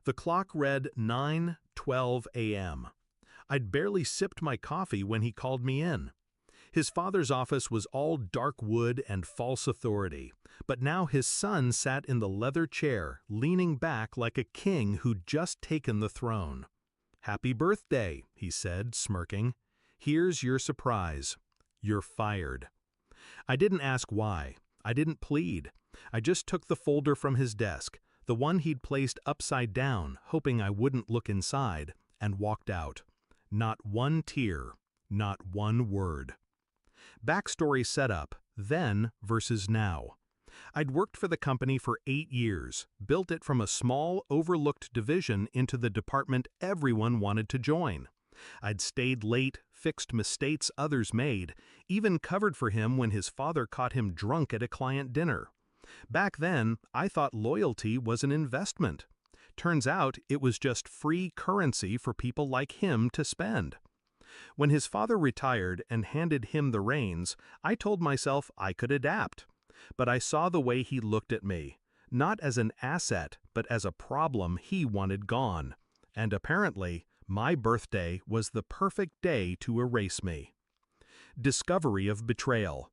The clock read 9:12 a.m. I'd barely sipped my coffee when he called me in. His father's office was all dark wood and false authority, but now his son sat in the leather chair, leaning back like a king who'd just taken the throne. "Happy birthday," he said, smirking. "Here's your surprise. You're fired." I didn't ask why. I didn't plead. I just took the folder from his desk, the one he'd placed upside down, hoping I wouldn't look inside, and walked out. Not one tear, not one word. Backstory setup, then versus now. I'd worked for the company for 8 years, built it from a small, overlooked division into the department everyone wanted to join. I'd stayed late, fixed mistakes others made, even covered for him when his father caught him drunk at a client dinner. Back then, I thought loyalty was an investment. Turns out it was just free currency for people like him to spend. When his father retired and handed him the reins, I told myself I could adapt. But I saw the way he looked at me, not as an asset, but as a problem he wanted gone. And apparently, my birthday was the perfect day to erase me. Discovery of betrayal.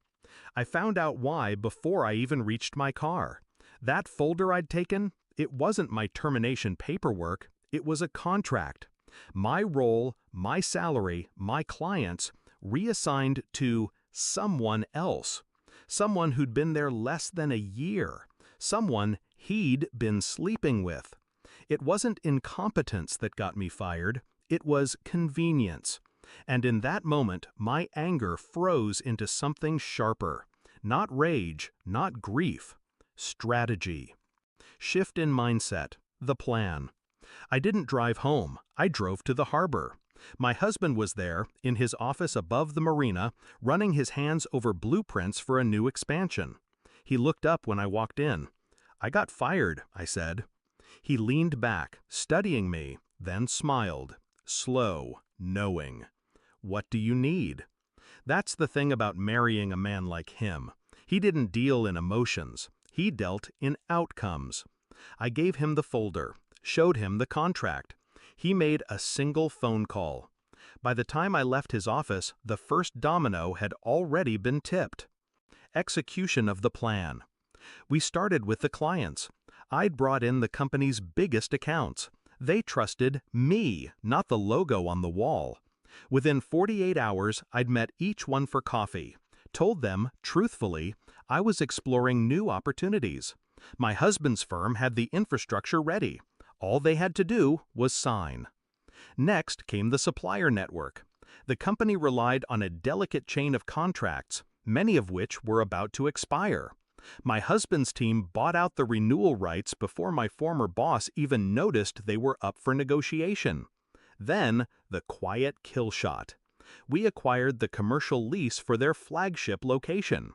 I found out why before I even reached my car. That folder I'd taken, it wasn't my termination paperwork, it was a contract. My role, my salary, my clients, reassigned to someone else. Someone who'd been there less than a year. Someone he'd been sleeping with. It wasn't incompetence that got me fired, it was convenience. And in that moment, my anger froze into something sharper. Not rage, not grief. Strategy. Shift in mindset. The plan. I didn't drive home. I drove to the harbor. My husband was there, in his office above the marina, running his hands over blueprints for a new expansion. He looked up when I walked in. "I got fired," I said. He leaned back, studying me, then smiled. Slow, knowing. "What do you need?" That's the thing about marrying a man like him. He didn't deal in emotions. He dealt in outcomes. I gave him the folder, showed him the contract. He made a single phone call. By the time I left his office, the first domino had already been tipped. Execution of the plan. We started with the clients. I'd brought in the company's biggest accounts. They trusted me, not the logo on the wall. Within 48 hours, I'd met each one for coffee. Told them, truthfully, I was exploring new opportunities. My husband's firm had the infrastructure ready. All they had to do was sign. Next came the supplier network. The company relied on a delicate chain of contracts, many of which were about to expire. My husband's team bought out the renewal rights before my former boss even noticed they were up for negotiation. Then, the quiet kill shot. We acquired the commercial lease for their flagship location.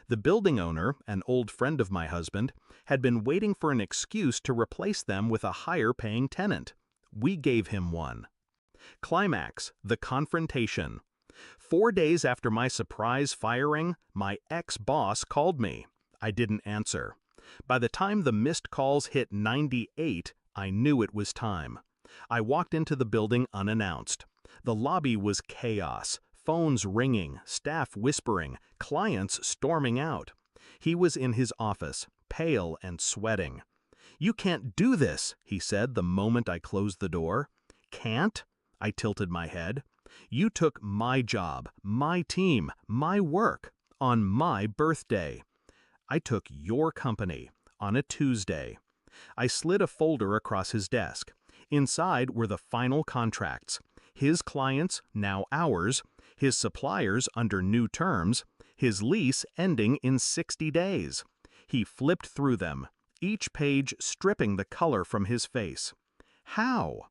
The building owner, an old friend of my husband, had been waiting for an excuse to replace them with a higher-paying tenant. We gave him one. Climax, the confrontation. 4 days after my surprise firing, my ex-boss called me. I didn't answer. By the time the missed calls hit 98, I knew it was time. I walked into the building unannounced. The lobby was chaos, phones ringing, staff whispering, clients storming out. He was in his office, pale and sweating. "You can't do this," he said the moment I closed the door. "Can't?" I tilted my head. "You took my job, my team, my work, on my birthday. I took your company, on a Tuesday." I slid a folder across his desk. Inside were the final contracts. His clients, now ours, his suppliers under new terms, his lease ending in 60 days. He flipped through them, each page stripping the color from his face. "How?"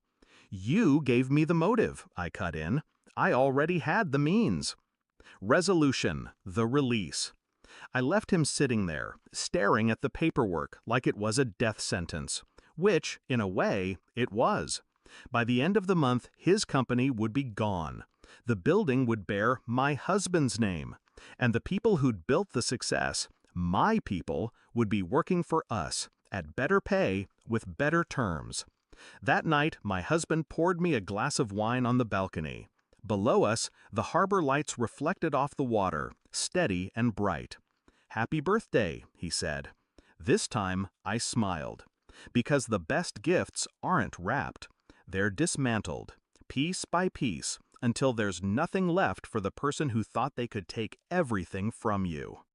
"You gave me the motive," I cut in. "I already had the means." Resolution, the release. I left him sitting there, staring at the paperwork like it was a death sentence, which, in a way, it was. By the end of the month, his company would be gone. The building would bear my husband's name, and the people who'd built the success, my people, would be working for us, at better pay, with better terms. That night, my husband poured me a glass of wine on the balcony. Below us, the harbor lights reflected off the water, steady and bright. "Happy birthday," he said. This time, I smiled. Because the best gifts aren't wrapped. They're dismantled, piece by piece, until there's nothing left for the person who thought they could take everything from you.